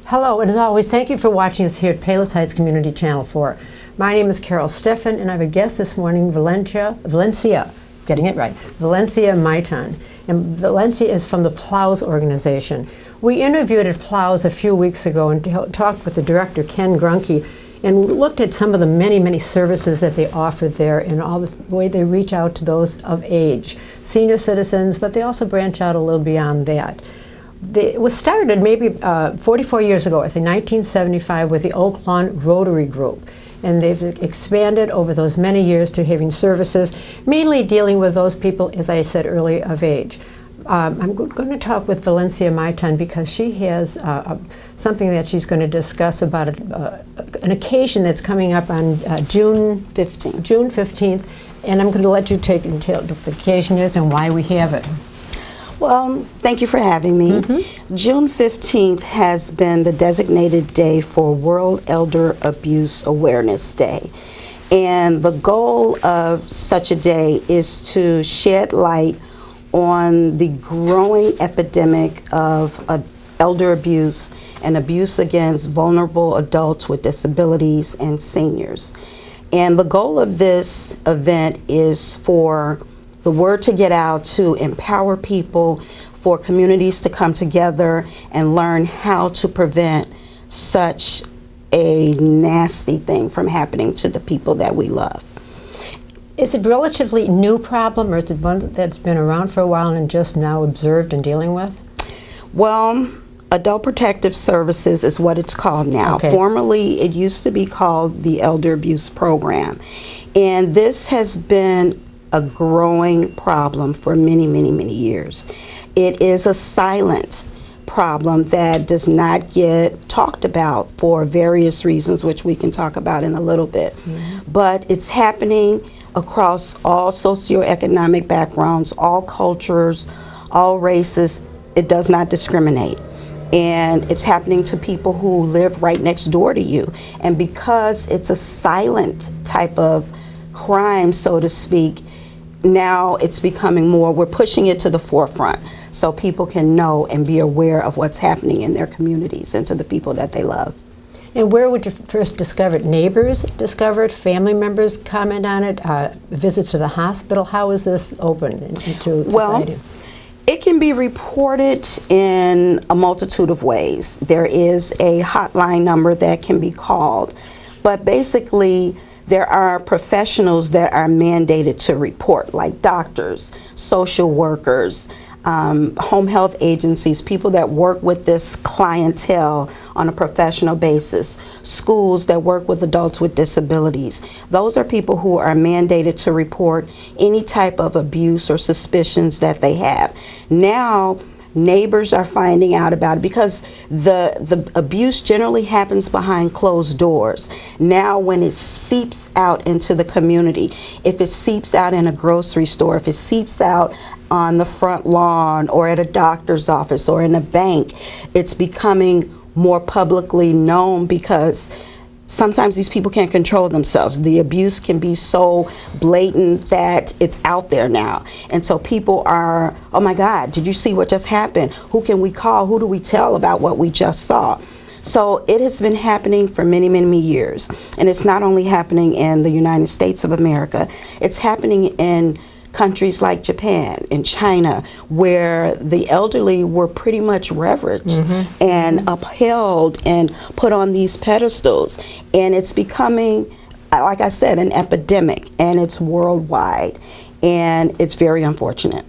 Hello, and as always, thank you for watching us here at Palos Heights Community Channel 4. My name is Carol Steffen, and I have a guest this morning, Valencia, getting it right, Valencia Maitan. And Valencia is from the Plows organization. We interviewed at Plows a few weeks ago and talked with the director, Ken Grunke, and looked at some of the many services that they offer there and all the way they reach out to those of age, senior citizens, but they also branch out a little beyond that. It was started maybe 44 years ago, I think 1975, with the Oak Lawn Rotary Group. And they've expanded over those many years to having services, mainly dealing with those people, as I said earlier, of age. I'm going to talk with Valencia Maitan because she has something that she's going to discuss about an occasion that's coming up on June 15th. And I'm going to let you take and tell what the occasion is and why we have it. Well, thank you for having me. June 15th has been the designated day for World Elder Abuse Awareness Day. And the goal of such a day is to shed light on the growing epidemic of elder abuse and abuse against vulnerable adults with disabilities and seniors. And the goal of this event is for the word to get out, to empower people, for communities to come together and learn how to prevent such a nasty thing from happening to the people that we love. Is it a relatively new problem, or is it one that's been around for a while and just now observed and dealing with? Well, Adult Protective Services is what it's called now. Okay. Formerly, it used to be called the Elder Abuse Program. And this has been a growing problem for many years. It is a silent problem that does not get talked about for various reasons, which we can talk about in a little bit. But it's happening across all socioeconomic backgrounds, all cultures, all races. It does not discriminate. And it's happening to people who live right next door to you. And because it's a silent type of crime, so to speak, now it's becoming more, we're pushing it to the forefront so people can know and be aware of what's happening in their communities and to the people that they love. And where would you first discover it? Neighbors discover it? Family members comment on it? Visits to the hospital? How is this open into society? Well, it can be reported in a multitude of ways. There is a hotline number that can be called, but basically there are professionals that are mandated to report, like doctors, social workers, home health agencies, people that work with this clientele on a professional basis, schools that work with adults with disabilities. Those are people who are mandated to report any type of abuse or suspicions that they have. Now, neighbors are finding out about it because the abuse generally happens behind closed doors. Now when it seeps out into the community, if it seeps out in a grocery store, if it seeps out on the front lawn or at a doctor's office or in a bank, it's becoming more publicly known because sometimes these people can't control themselves. The abuse can be so blatant that it's out there now. And so people are, oh my God, did you see what just happened? Who can we call? Who do we tell about what we just saw? So it has been happening for many years. And it's not only happening in the United States of America, it's happening in countries like Japan and China, where the elderly were pretty much reverenced and upheld and put on these pedestals. And it's becoming, like I said, an epidemic, and it's worldwide. And it's very unfortunate.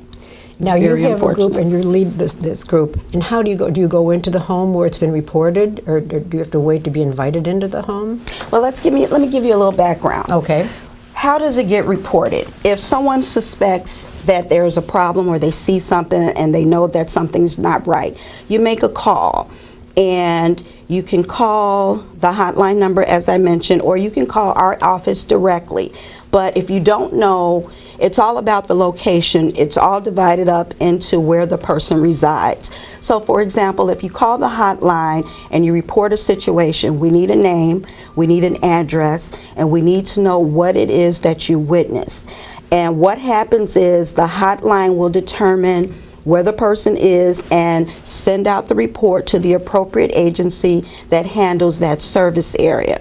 Now you have a group and you lead this group. And how do you go? Do you go into the home where it's been reported, or do you have to wait to be invited into the home? Well, let me give you a little background. Okay. How does it get reported? If someone suspects that there's a problem or they see something and they know that something's not right, you make a call. And you can call the hotline number, as I mentioned, or you can call our office directly. But if you don't know, it's all about the location. It's all divided up into where the person resides. So for example, if you call the hotline and you report a situation, we need a name, we need an address, and we need to know what it is that you witnessed. And what happens is the hotline will determine where the person is and send out the report to the appropriate agency that handles that service area.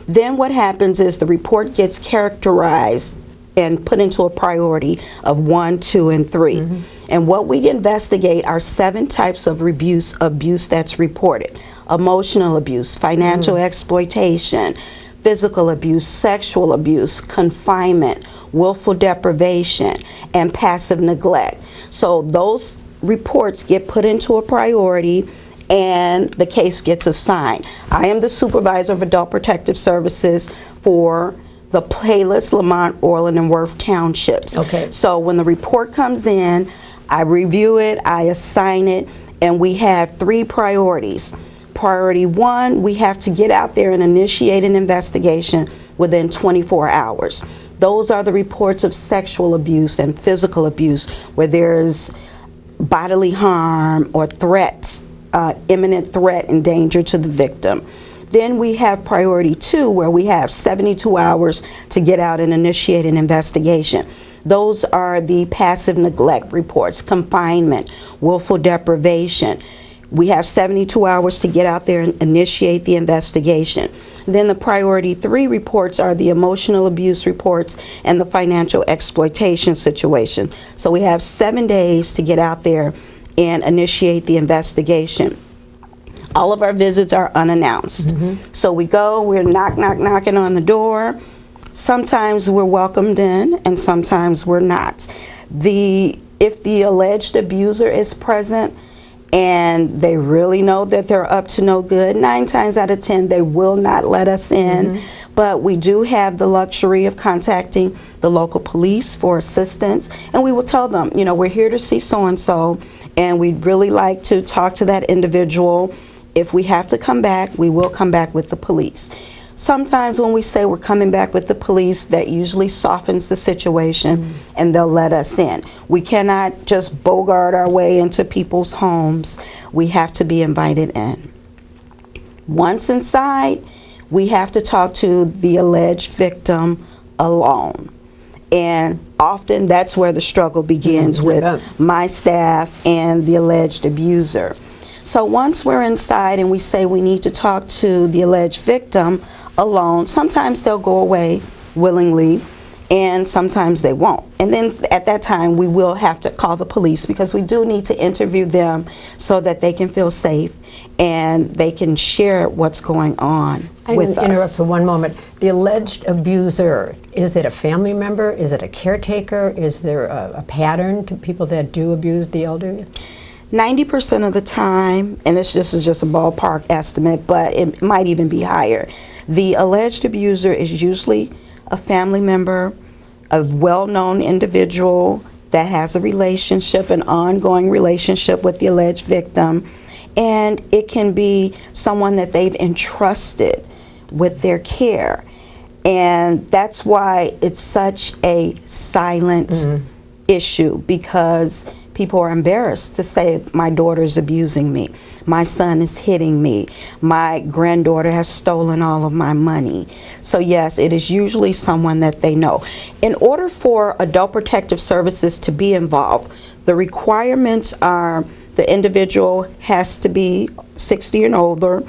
Then what happens is the report gets characterized and put into a priority of 1, 2, and 3. And what we investigate are 7 types of abuse that's reported: emotional abuse, financial exploitation, physical abuse, sexual abuse, confinement, willful deprivation, and passive neglect. So those reports get put into a priority and the case gets assigned. I am the supervisor of Adult Protective Services for the Palos, Lamont, Orland, and Worth townships. Okay. So when the report comes in, I review it, I assign it, and we have 3 priorities. Priority 1, we have to get out there and initiate an investigation within 24 hours. Those are the reports of sexual abuse and physical abuse where there's bodily harm or threats, imminent threat and danger to the victim. Then we have priority 2, where we have 72 hours to get out and initiate an investigation. Those are the passive neglect reports, confinement, willful deprivation. We have 72 hours to get out there and initiate the investigation. Then the priority 3 reports are the emotional abuse reports and the financial exploitation situation. So we have 7 days to get out there and initiate the investigation. All of our visits are unannounced. So we go, we're knocking on the door. Sometimes we're welcomed in and sometimes we're not. If the alleged abuser is present and they really know that they're up to no good, 9 times out of 10 they will not let us in. But we do have the luxury of contacting the local police for assistance, and we will tell them, you know, we're here to see so-and-so and we'd really like to talk to that individual. If we have to come back, we will come back with the police. Sometimes when we say we're coming back with the police, that usually softens the situation and they'll let us in. We cannot just bogart our way into people's homes. We have to be invited in. Once inside, we have to talk to the alleged victim alone. And often that's where the struggle begins with my staff and the alleged abuser. So once we're inside and we say we need to talk to the alleged victim alone, sometimes they'll go away willingly and sometimes they won't. And then at that time we will have to call the police, because we do need to interview them so that they can feel safe and they can share what's going on with us. I'm interrupt for one moment. The alleged abuser, is it a family member? Is it a caretaker? Is there a pattern to people that do abuse the elderly? 90% of the time, and this is just a ballpark estimate, but it might even be higher, the alleged abuser is usually a family member, a well-known individual that has a relationship, an ongoing relationship with the alleged victim, and it can be someone that they've entrusted with their care. And that's why it's such a silent issue, because people are embarrassed to say, my daughter's abusing me, my son is hitting me, my granddaughter has stolen all of my money. So yes, it is usually someone that they know. In order for Adult Protective Services to be involved, the requirements are the individual has to be 60 and older,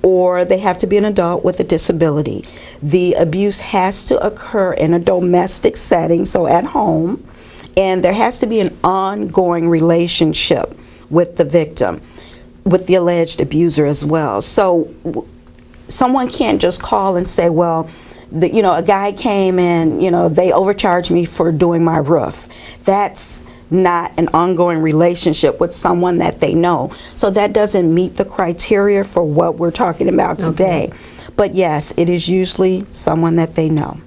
or they have to be an adult with a disability. The abuse has to occur in a domestic setting, so at home. And there has to be an ongoing relationship with the victim, with the alleged abuser as well. So someone can't just call and say, well, a guy came and, they overcharged me for doing my roof. That's not an ongoing relationship with someone that they know. So that doesn't meet the criteria for what we're talking about today. But yes, it is usually someone that they know.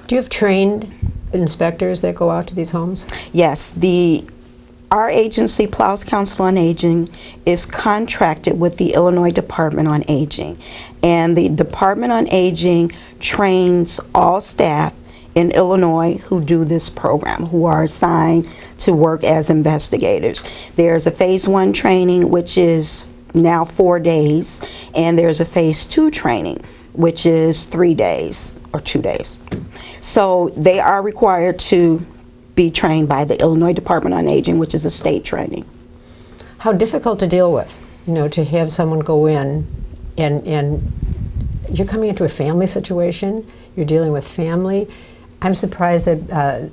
Do you have trained inspectors that go out to these homes? Yes, our agency, Plows Council on Aging, is contracted with the Illinois Department on Aging, and the Department on Aging trains all staff in Illinois who do this program, who are assigned to work as investigators. There's a phase 1 training, which is now 4 days, and there's a phase 2 training, which is 3 days or 2 days. So they are required to be trained by the Illinois Department on Aging, which is a state training. How difficult to deal with, to have someone go in and you're coming into a family situation, you're dealing with family. I'm surprised that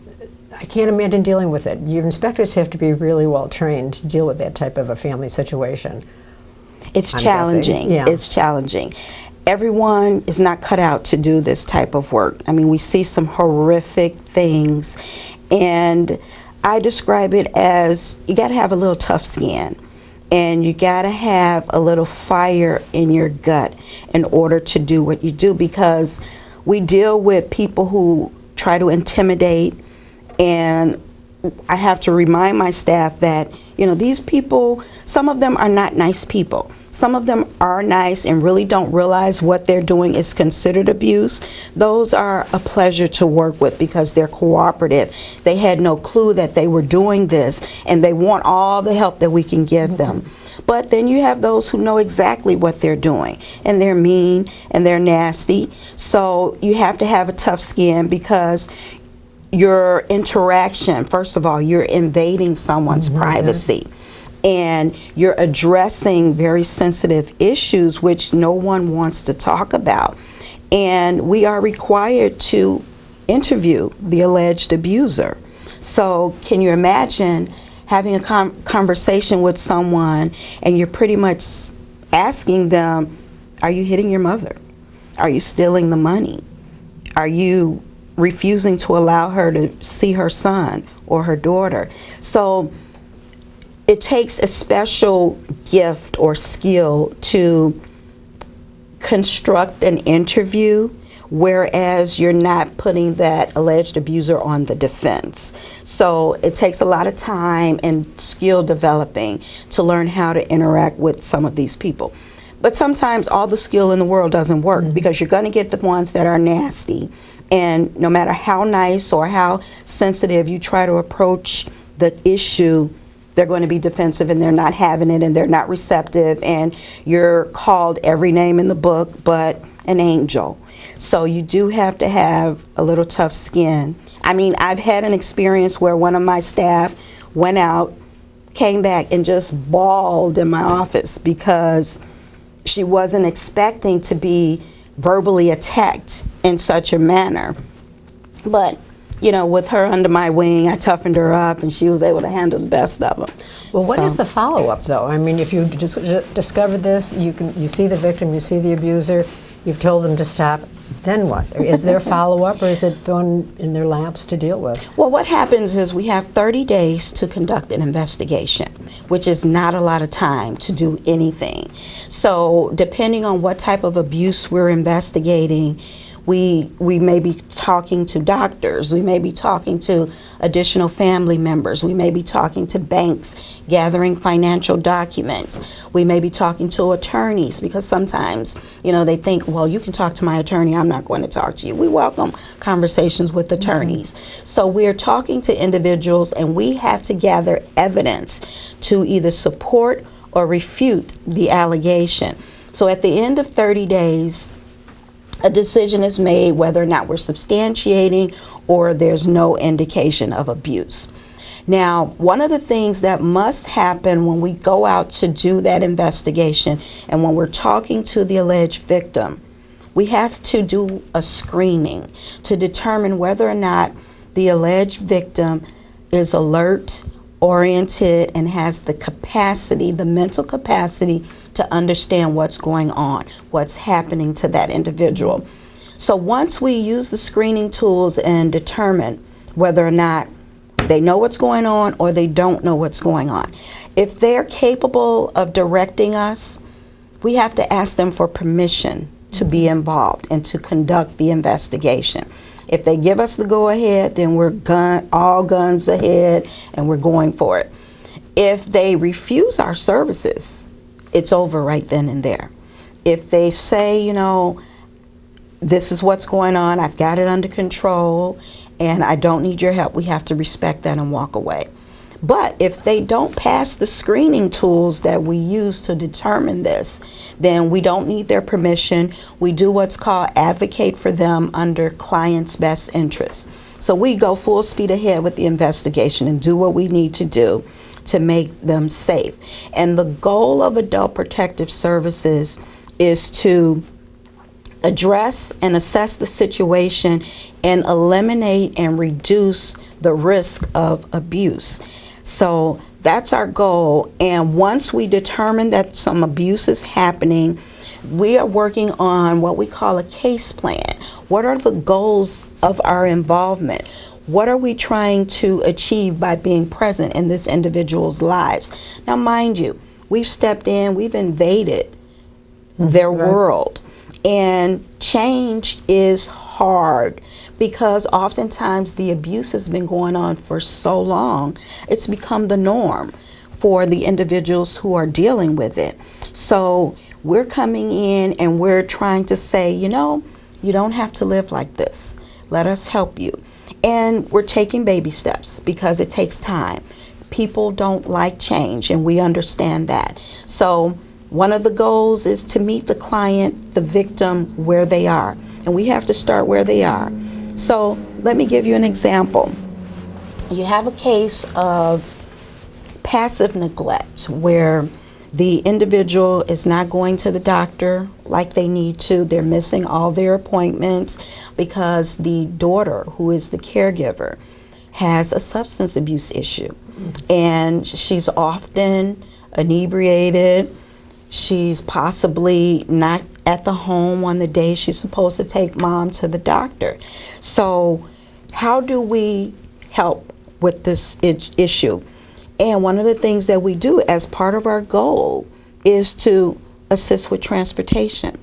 I can't imagine dealing with it. Your inspectors have to be really well trained to deal with that type of a family situation. It's I'm challenging. guessing. Yeah. It's challenging. Everyone is not cut out to do this type of work. I mean, we see some horrific things, and I describe it as you got to have a little tough skin, and you got to have a little fire in your gut in order to do what you do, because we deal with people who try to intimidate, and I have to remind my staff that, these people, some of them are not nice people. Some of them are nice and really don't realize what they're doing is considered abuse. Those are a pleasure to work with because they're cooperative. They had no clue that they were doing this, and they want all the help that we can give them. But then you have those who know exactly what they're doing, and they're mean and they're nasty. So you have to have a tough skin, because your interaction, first of all, you're invading someone's privacy. And you're addressing very sensitive issues which no one wants to talk about. And we are required to interview the alleged abuser. So can you imagine having a conversation with someone and you're pretty much asking them, are you hitting your mother? Are you stealing the money? Are you refusing to allow her to see her son or her daughter? So it takes a special gift or skill to construct an interview, whereas you're not putting that alleged abuser on the defense. So it takes a lot of time and skill developing to learn how to interact with some of these people. But sometimes all the skill in the world doesn't work, because you're going to get the ones that are nasty. And no matter how nice or how sensitive you try to approach the issue, they're going to be defensive, and they're not having it, and they're not receptive, and you're called every name in the book but an angel. So you do have to have a little tough skin. I mean, I've had an experience where one of my staff went out, came back, and just bawled in my office because she wasn't expecting to be verbally attacked in such a manner. But with her under my wing, I toughened her up, and she was able to handle the best of them. Well, what is the follow-up, though? I mean, if you discover this, you see the victim, you see the abuser, you've told them to stop, then what? Is there follow-up, or is it thrown in their laps to deal with? Well, what happens is we have 30 days to conduct an investigation, which is not a lot of time to do anything. So depending on what type of abuse we're investigating, we may be talking to doctors, we may be talking to additional family members, we may be talking to banks, gathering financial documents, we may be talking to attorneys, because sometimes, they think, well, you can talk to my attorney, I'm not going to talk to you. We welcome conversations with attorneys. So we're talking to individuals, and we have to gather evidence to either support or refute the allegation. So at the end of 30 days, a decision is made whether or not we're substantiating or there's no indication of abuse. Now, one of the things that must happen when we go out to do that investigation and when we're talking to the alleged victim, we have to do a screening to determine whether or not the alleged victim is alert, oriented, and has the capacity, the mental capacity to understand what's going on, what's happening to that individual. So once we use the screening tools and determine whether or not they know what's going on or they don't know what's going on, if they're capable of directing us, we have to ask them for permission to be involved and to conduct the investigation. If they give us the go-ahead, then we're all guns ahead and we're going for it. If they refuse our services, it's over right then and there. If they say, this is what's going on, I've got it under control, and I don't need your help, we have to respect that and walk away. But if they don't pass the screening tools that we use to determine this, then we don't need their permission. We do what's called advocate for them under client's best interest. So we go full speed ahead with the investigation and do what we need to do to make them safe. And the goal of Adult Protective Services is to address and assess the situation and eliminate and reduce the risk of abuse. So that's our goal. And once we determine that some abuse is happening, we are working on what we call a case plan. What are the goals of our involvement? What are we trying to achieve by being present in this individual's lives? Now, mind you, we've stepped in, we've invaded their world. And change is hard because oftentimes the abuse has been going on for so long, it's become the norm for the individuals who are dealing with it. So we're coming in and we're trying to say, you know, you don't have to live like this. Let us help you. And we're taking baby steps because it takes time. People don't like change, and we understand that. So one of the goals is to meet the client, the victim, where they are. And we have to start where they are. So let me give you an example. You have a case of passive neglect where the individual is not going to the doctor like they need to. They're missing all their appointments because the daughter, who is the caregiver, has a substance abuse issue. And she's often inebriated. She's possibly not at the home on the day she's supposed to take mom to the doctor. So how do we help with this issue? And one of the things that we do as part of our goal is to assist with transportation.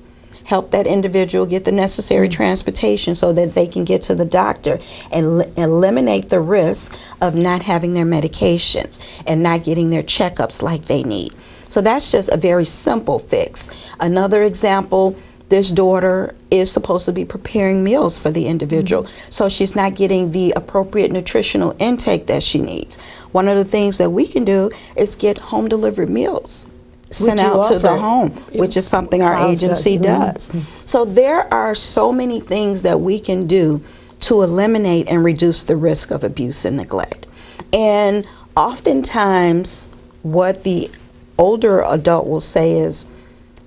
Help that individual get the necessary transportation so that they can get to the doctor and eliminate the risk of not having their medications and not getting their checkups like they need. So that's just a very simple fix. Another example, this daughter is supposed to be preparing meals for the individual, so she's not getting the appropriate nutritional intake that she needs. One of the things that we can do is get home delivered meals sent out to the home, which is something our Plows agency does. So there are so many things that we can do to eliminate and reduce the risk of abuse and neglect. And oftentimes what the older adult will say is,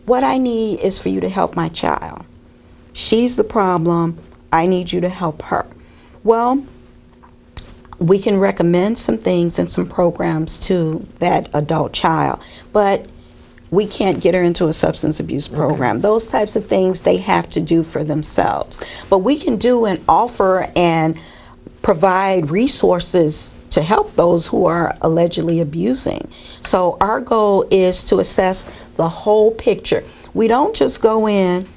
what I need is for you to help my child. She's the problem. I need you to help her. Well, we can recommend some things and some programs to that adult child, but we can't get her into a substance abuse program. Okay. Those types of things they have to do for themselves. But we can do and offer and provide resources to help those who are allegedly abusing. So our goal is to assess the whole picture. We don't just go in,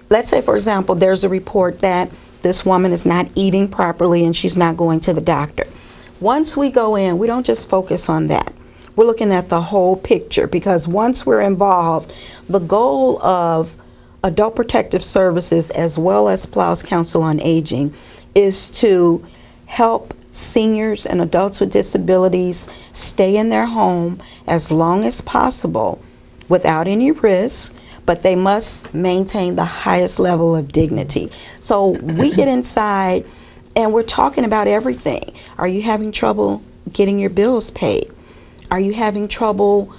let's say for example, there's a report that this woman is not eating properly and she's not going to the doctor. Once we go in, we don't just focus on that. We're looking at the whole picture, because once we're involved, the goal of Adult Protective Services as well as Plows Council on Aging is to help seniors and adults with disabilities stay in their home as long as possible without any risk, but they must maintain the highest level of dignity. So we get inside and we're talking about everything. Are you having trouble getting your bills paid? Are you having trouble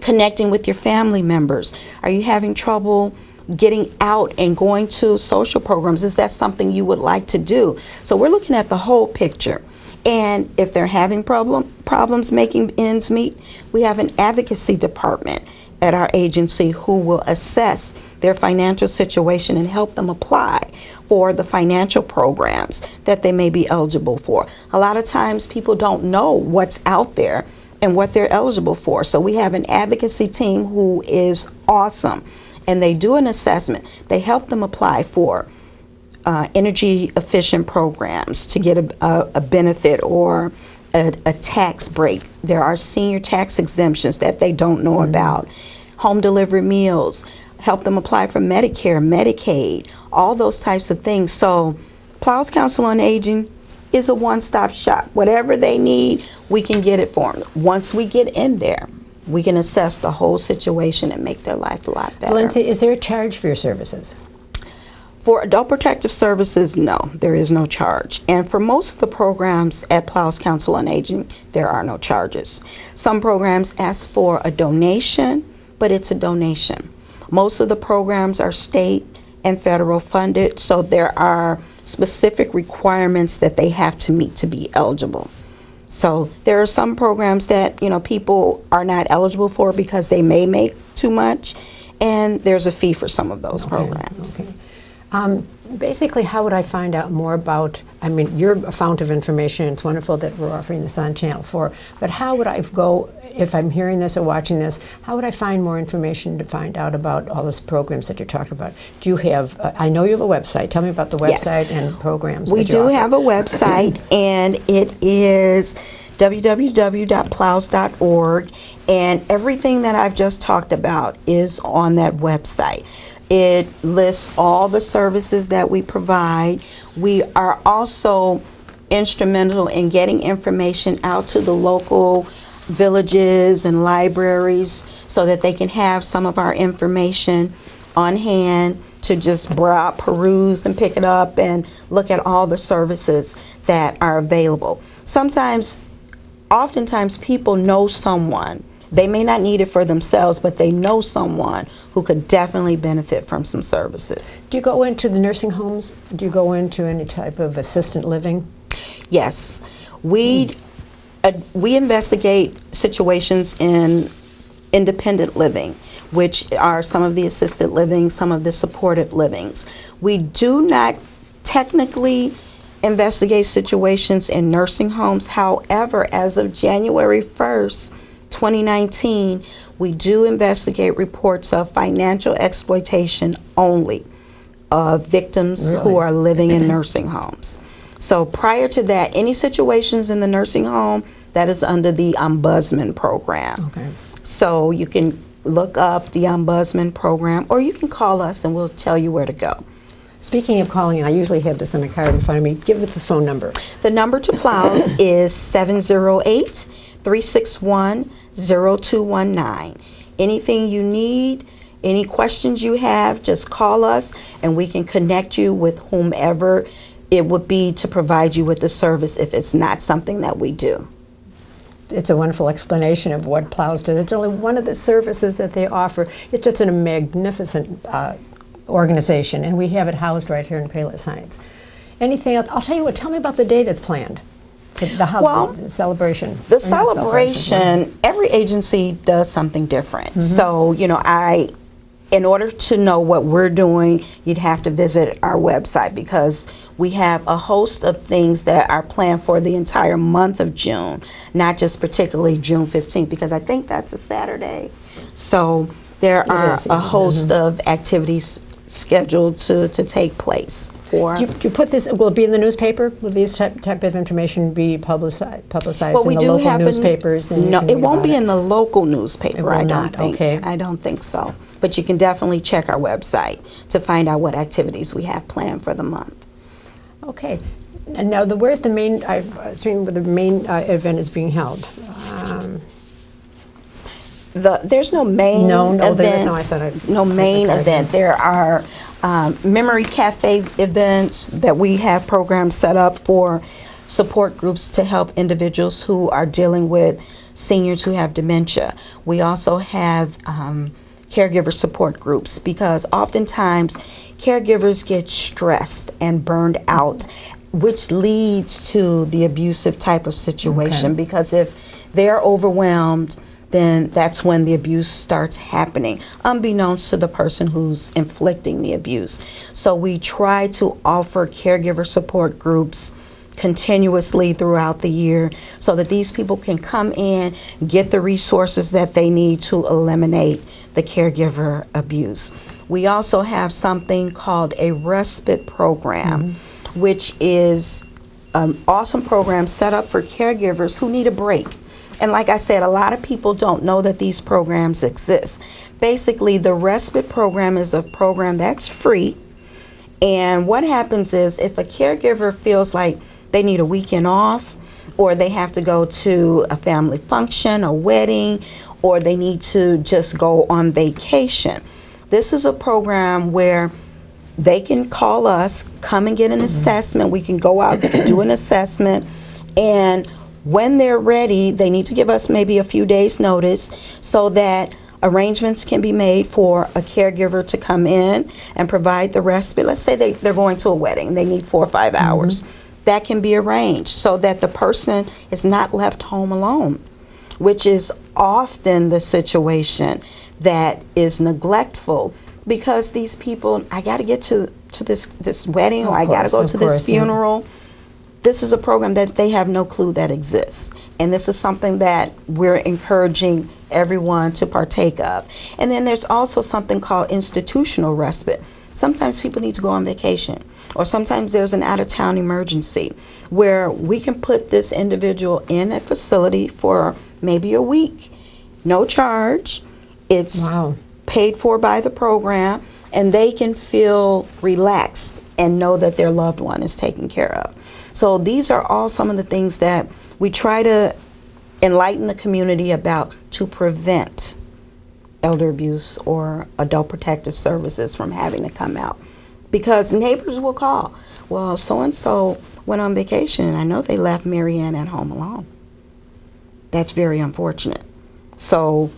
connecting with your family members? Are you having trouble getting out and going to social programs? Is that something you would like to do? So we're looking at the whole picture. And if they're having problems making ends meet, we have an advocacy department at our agency who will assess their financial situation and help them apply for the financial programs that they may be eligible for. A lot of times people don't know what's out there and what they're eligible for. So we have an advocacy team who is awesome, and they do an assessment. They help them apply for energy efficient programs to get a benefit or a tax break. There are senior tax exemptions that they don't know about. Home delivered meals, help them apply for Medicare, Medicaid, all those types of things. So Plows Council on Aging is a one-stop shop. Whatever they need, we can get it for them. Once we get in there, we can assess the whole situation and make their life a lot better. Valencia, is there a charge for your services? For adult protective services, no, there is no charge. And for most of the programs at Plows Council on Aging, there are no charges. Some programs ask for a donation, but it's a donation. Most of the programs are state and federal funded, so there are specific requirements that they have to meet to be eligible. So there are some programs that, people are not eligible for because they may make too much, and there's a fee for some of those programs. Okay. Basically, how would I find out more about, you're a fount of information. It's wonderful that we're offering this on Channel 4, but how would I go, if I'm hearing this or watching this, how would I find more information to find out about all these programs that you're talking about? Do you have, I know you have a website. Tell me about the website and programs We that you do offer. have a website, and it is www.plows.org, and everything that I've just talked about is on that website. It lists all the services that we provide. We are also instrumental in getting information out to the local villages and libraries so that they can have some of our information on hand to just peruse and pick it up and look at all the services that are available. Oftentimes people know someone. They may not need it for themselves, but they know someone who could definitely benefit from some services. Do you go into the nursing homes? Do you go into any type of assisted living? Yes. We investigate situations in independent living, which are some of the assisted living, some of the supportive livings. We do not technically investigate situations in nursing homes. However, as of January 1st, 2019, we do investigate reports of financial exploitation only of victims who are living in nursing homes. So prior to that, any situations in the nursing home, that is under the Ombudsman program. Okay. So you can look up the Ombudsman program, or you can call us and we'll tell you where to go. Speaking of calling, I usually have this on a card in front of me. Give us the phone number. The number to Plows is 708-361-0219. Anything you need, any questions you have, just call us and we can connect you with whomever it would be to provide you with the service if it's not something that we do. It's a wonderful explanation of what Plows does. It's only one of the services that they offer. It's just a magnificent organization, and we have it housed right here in Palos Heights. Anything else? I'll tell you what, tell me about the day that's planned. The celebration. The celebration, every agency does something different. So, in order to know what we're doing, you'd have to visit our website because we have a host of things that are planned for the entire month of June, not just particularly June 15th, because I think that's a Saturday. So there are a host of activities scheduled to take place. Do you put this, will it be in the newspaper? Will these type of information be publicized Well, we in the do local have newspapers? No, it won't be in the local newspaper. I don't think. Okay. I don't think so. But you can definitely check our website to find out what activities we have planned for the month. Okay. And now, where's the main? I've seen where the main event is being held. There's no main event. There is no. I thought no main event. There are memory cafe events that we have programs set up for support groups to help individuals who are dealing with seniors who have dementia. We also have caregiver support groups because oftentimes caregivers get stressed and burned out, which leads to the abusive type of situation because if they're overwhelmed, then that's when the abuse starts happening, unbeknownst to the person who's inflicting the abuse. So we try to offer caregiver support groups continuously throughout the year so that these people can come in, get the resources that they need to eliminate the caregiver abuse. We also have something called a respite program, which is an awesome program set up for caregivers who need a break. And like I said, a lot of people don't know that these programs exist. Basically, the respite program is a program that's free. And what happens is if a caregiver feels like they need a weekend off, or they have to go to a family function, a wedding, or they need to just go on vacation, this is a program where they can call us, come and get an assessment. We can go out, do an assessment, and when they're ready, they need to give us maybe a few days notice so that arrangements can be made for a caregiver to come in and provide the respite. Let's say they're going to a wedding, they need 4 or 5 hours. That can be arranged so that the person is not left home alone, which is often the situation that is neglectful, because these people, I got to get to this wedding, or I got to go to this funeral. This is a program that they have no clue that exists. And this is something that we're encouraging everyone to partake of. And then there's also something called institutional respite. Sometimes people need to go on vacation, or sometimes there's an out-of-town emergency where we can put this individual in a facility for maybe a week, no charge. It's paid for by the program, and they can feel relaxed and know that their loved one is taken care of. So these are all some of the things that we try to enlighten the community about to prevent elder abuse or adult protective services from having to come out. Because neighbors will call, well, so-and-so went on vacation and I know they left Mary Ann at home alone. That's very unfortunate. So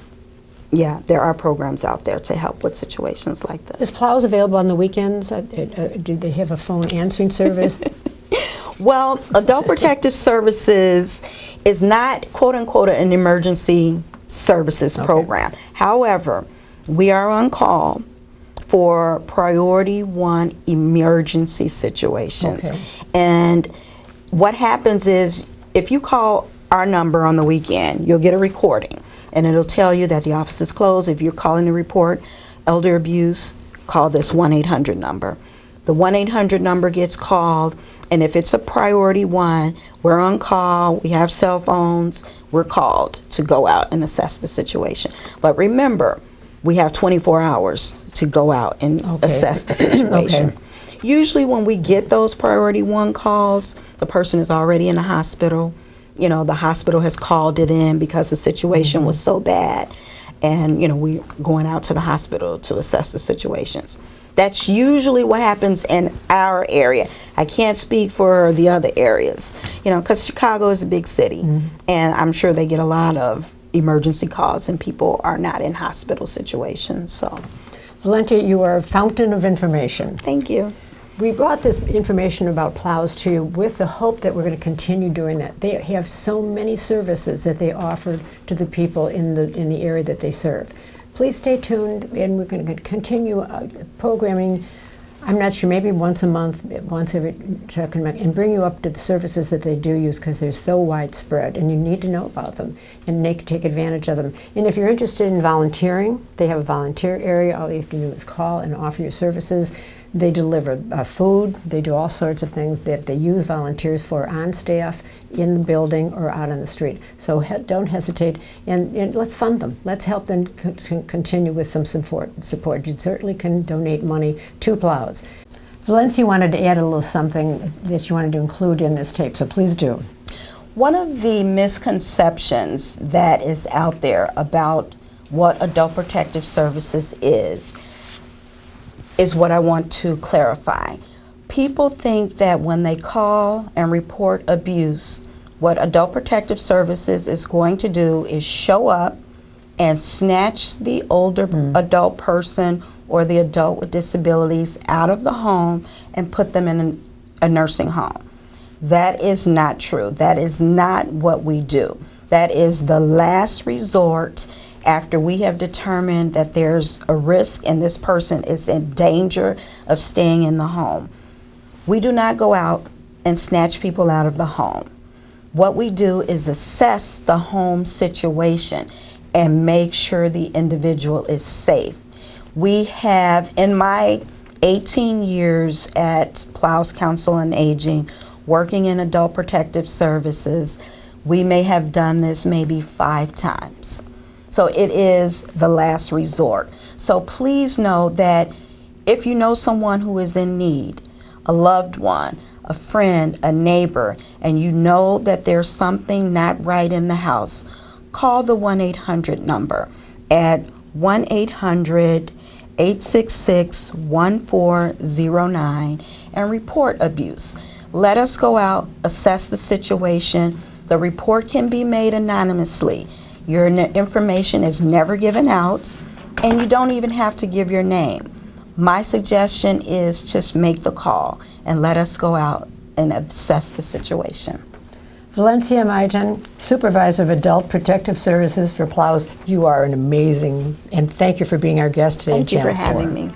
yeah, there are programs out there to help with situations like this. Is Plows available on the weekends? Do they have a phone answering service? Well, Adult Protective Services is not, quote unquote, an emergency services program. However, we are on call for priority 1 emergency situations. And what happens is, if you call our number on the weekend, you'll get a recording, and it'll tell you that the office is closed. If you're calling to report elder abuse, call this 1-800 number. The 1-800 number gets called, and if it's a priority 1, we're on call, we have cell phones, we're called to go out and assess the situation. But remember, we have 24 hours to go out and assess the situation. Usually when we get those priority 1 calls, the person is already in the hospital. You know, the hospital has called it in because the situation was so bad. And, you know, we're going out to the hospital to assess the situations. That's usually what happens in our area. I can't speak for the other areas, you know, because Chicago is a big city, and I'm sure they get a lot of emergency calls and people are not in hospital situations. So, Valencia, you are a fountain of information. Thank you. We brought this information about Plows to you with the hope that we're going to continue doing that. They have so many services that they offer to the people in the area that they serve. Please stay tuned, and we're going to continue programming. I'm not sure, maybe once a month, once every, and bring you up to the services that they do use, because they're so widespread, and you need to know about them and take advantage of them. And if you're interested in volunteering, they have a volunteer area. All you have to do is call and offer your services. They deliver food. They do all sorts of things that they use volunteers for on staff, in the building, or out on the street. So don't hesitate, and let's fund them. Let's help them continue with some support. You certainly can donate money to Plows. Valencia wanted to add a little something that you wanted to include in this tape, so please do. One of the misconceptions that is out there about what Adult Protective Services is what I want to clarify. People think that when they call and report abuse, what Adult Protective Services is going to do is show up and snatch the older adult person or the adult with disabilities out of the home and put them in a nursing home. That is not true. That is not what we do. That is the last resort after we have determined that there's a risk and this person is in danger of staying in the home. We do not go out and snatch people out of the home. What we do is assess the home situation and make sure the individual is safe. We have, in my 18 years at Plows Council on Aging, working in Adult Protective Services, we may have done this maybe 5 times. So it is the last resort. So please know that if you know someone who is in need, a loved one, a friend, a neighbor, and you know that there's something not right in the house, call the 1-800 number at 1-800 866-1409 and report abuse. Let us go out, assess the situation. The report can be made anonymously. Your information is never given out, and you don't even have to give your name. My suggestion is just make the call and let us go out and assess the situation. Valencia Maitan, Supervisor of Adult Protective Services for Plows, you are an amazing, and thank you for being our guest today. Thank you for Channel 4. having me.